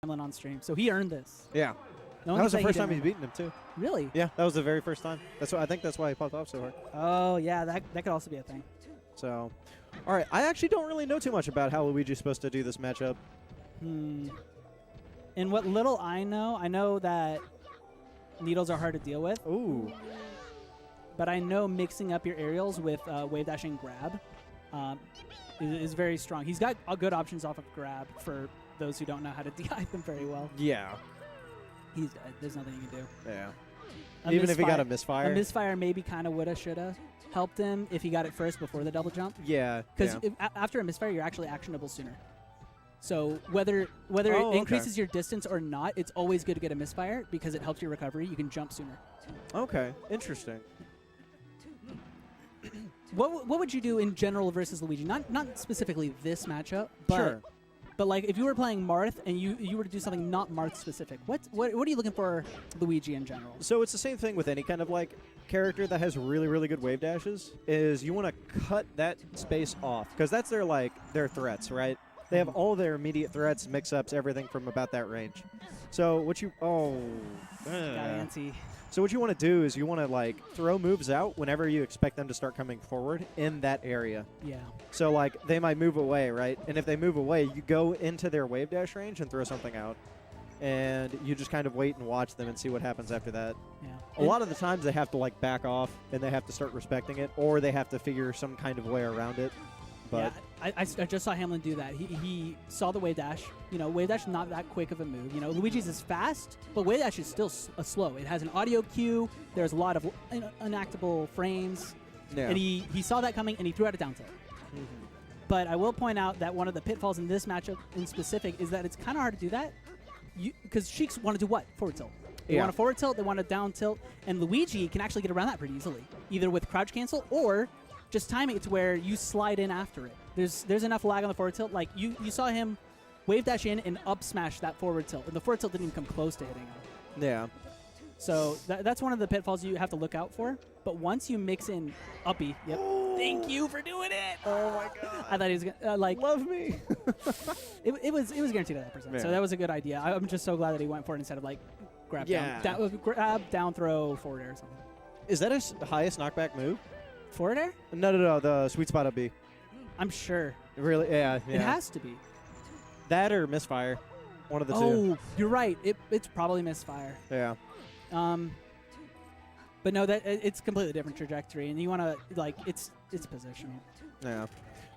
Hamlin on stream, so he earned this. Yeah. No one That was the can say he first time didn't he's beaten him, too. Really? Yeah, that was the very first time. I think that's why he popped off so hard. Oh, yeah, that could also be a thing. So, all right. I actually don't really know too much about how Luigi's supposed to do this matchup. And what little I know that needles are hard to deal with. Ooh. But I know mixing up your aerials with wave dash and grab is very strong. He's got good options off of grab for those who don't know how to DI them very well. Yeah. There's nothing you can do. Yeah. A Even if he got a A misfire. misfire maybe kind of woulda, shoulda helped him if he got it first before the double jump. Yeah. Because after a misfire, you're actually actionable sooner. So whether it okay. increases your distance or not, it's always good to get a misfire because it helps your recovery. You can jump sooner. Okay. Interesting. What would you do in general versus Luigi? Not specifically this matchup, but Sure. but like if you were playing Marth and you were to do something not Marth specific, what are you looking for Luigi in general? So it's the same thing with any kind of like character that has really, really good wave dashes is you want to cut that space off because that's their threats, right? They have all their immediate threats, mix-ups, everything from about that range. So what you Got antsy. So what you want to do is you want to like throw moves out whenever you expect them to start coming forward in that area. Yeah. So like they might move away, right? And if they move away, you go into their wave dash range and throw something out. And you just kind of wait and watch them and see what happens after that. Yeah. A lot of the times they have to like back off and they have to start respecting it, or they have to figure some kind of way around it. But yeah, I just saw Hamlin do that. He saw the wave dash. You know, wave dash is not that quick of a move. You know, Luigi's is fast, but wave dash is still slow. It has an audio cue. There's a lot of unactable frames. yeah. And he saw that coming and he threw out a down tilt. But I will point out that one of the pitfalls in this matchup in specific is that it's kind of hard to do that. Because Sheiks want to do what? Forward tilt. They want a forward tilt, they want a down tilt, and Luigi can actually get around that pretty easily, either with crouch cancel or just timing it to where you slide in after it. There's enough lag on the forward tilt. Like, you saw him wave dash in and up smash that forward tilt, and the forward tilt didn't even come close to hitting him. Yeah. So that's one of the pitfalls you have to look out for. But once you mix in uppy, yep. Thank you for doing it. Oh my god. I thought he was gonna love me. it was guaranteed at that percent. Yeah. So that was a good idea. I'm just so glad that he went for it instead of like grab grab down throw forward air or something. Is that his highest knockback move? Forward air? No, the sweet spot up B. I'm sure. Really? Yeah. It has to be. That or misfire. One of the two. Oh, you're right. It's probably misfire. Yeah. But no, it's completely different trajectory, and you want to like it's positional. Yeah.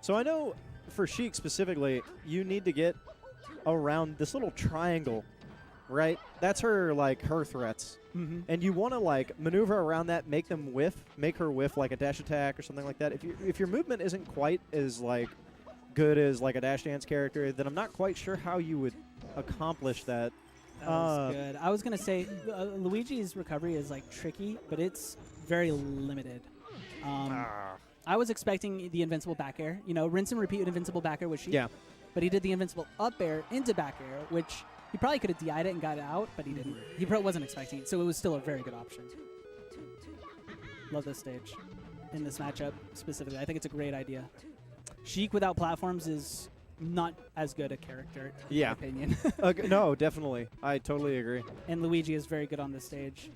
So I know for Sheik specifically, you need to get around this little triangle, right? That's her threats. And you want to like maneuver around that, make her whiff like a dash attack or something like that. If your movement isn't quite as like good as like a dash dance character, then I'm not quite sure how you would accomplish that. That was good. I was gonna say Luigi's recovery is like tricky, but it's very limited. I was expecting the invincible back air. You know, rinse and repeat with invincible back air with Sheik. Yeah. But he did the invincible up air into back air, which he probably could have DI'd it and got it out, but he didn't. He probably wasn't expecting it, so it was still a very good option. Love this stage in this matchup specifically. I think it's a great idea. Sheik without platforms is not as good a character, in my opinion. No, definitely. I totally agree. And Luigi is very good on this stage.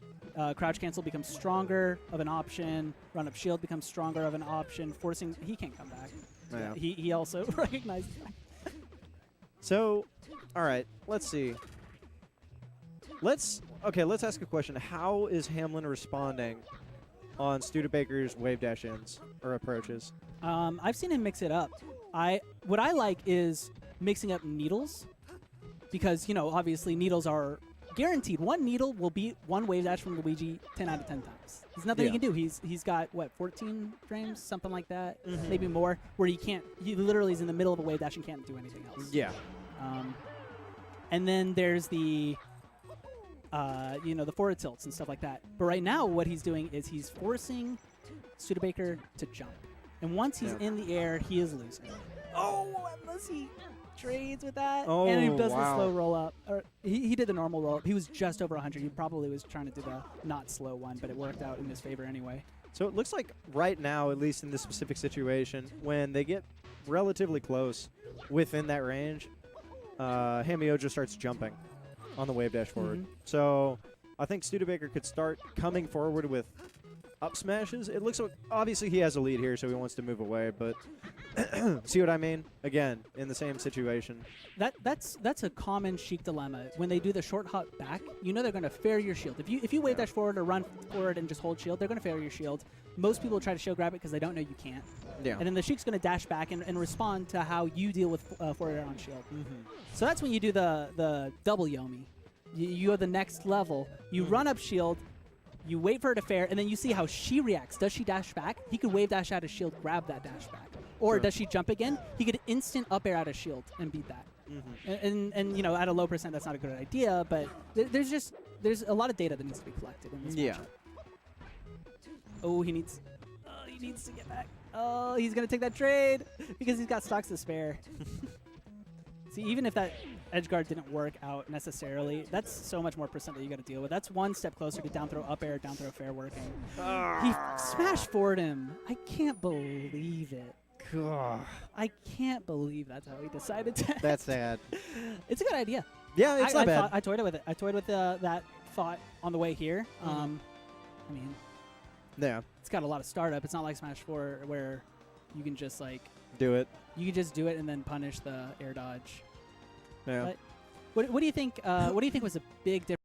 Crouch cancel becomes stronger of an option. Run up shield becomes stronger of an option. Forcing, he can't come back. Yeah. He also recognized that. So, all right, let's see. Let's ask a question. How is Hamlin responding on Studebaker's wave dash ins or approaches? I've seen him mix it up. What I like is mixing up needles because, you know, obviously needles are guaranteed. One needle will beat one wave dash from Luigi 10 out of 10 times. There's nothing he can do. He's got, what, 14 frames? Something like that? Maybe more, where he literally is in the middle of a wave dash and can't do anything else. Yeah. And then there's the, the forward tilts and stuff like that. But right now what he's doing is he's forcing Studebaker to jump. And once he's in the air, he is losing. Oh, unless he trades with that. Oh, and he does the slow roll up. Or he did the normal roll up. He was just over 100. He probably was trying to do the not slow one, but it worked out in his favor anyway. So it looks like right now, at least in this specific situation, when they get relatively close within that range, hamyojo starts jumping on the wave dash forward. Mm-hmm. So I think Studebacher could start coming forward with up smashes. It looks like obviously he has a lead here, so he wants to move away. But see what I mean? Again, in the same situation. That's a common Sheik dilemma. When they do the short hop back, you know they're going to fair your shield. If you wave dash forward or run forward and just hold shield, they're going to fair your shield. Most people try to shield grab it because they don't know you can't. Yeah. And then the Sheik's going to dash back and respond to how you deal with forward air on shield. So that's when you do the double Yomi. You go the next level. You run up shield. You wait for her to fair, and then you see how she reacts. Does she dash back? He could wave dash out of shield, grab that dash back. Or does she jump again? He could instant up air out of shield and beat that. And you know, at a low percent, that's not a good idea, but there's a lot of data that needs to be collected in this matchup. Oh, he needs to get back. Oh, he's going to take that trade because he's got stocks to spare. See, even if that edge guard didn't work out necessarily, that's so much more percent that you got to deal with. That's one step closer to down throw up air, down throw fair working. He smashed forward him. I can't believe it. I can't believe that's how he decided to. That's sad. It's a good idea. Yeah, it's not bad. I toyed with it. I toyed with that thought on the way here. I mean, yeah, it's got a lot of startup. It's not like Smash 4 where you can just like do it. You can just do it and then punish the air dodge. Yeah. But what do you think? What do you think was a big difference?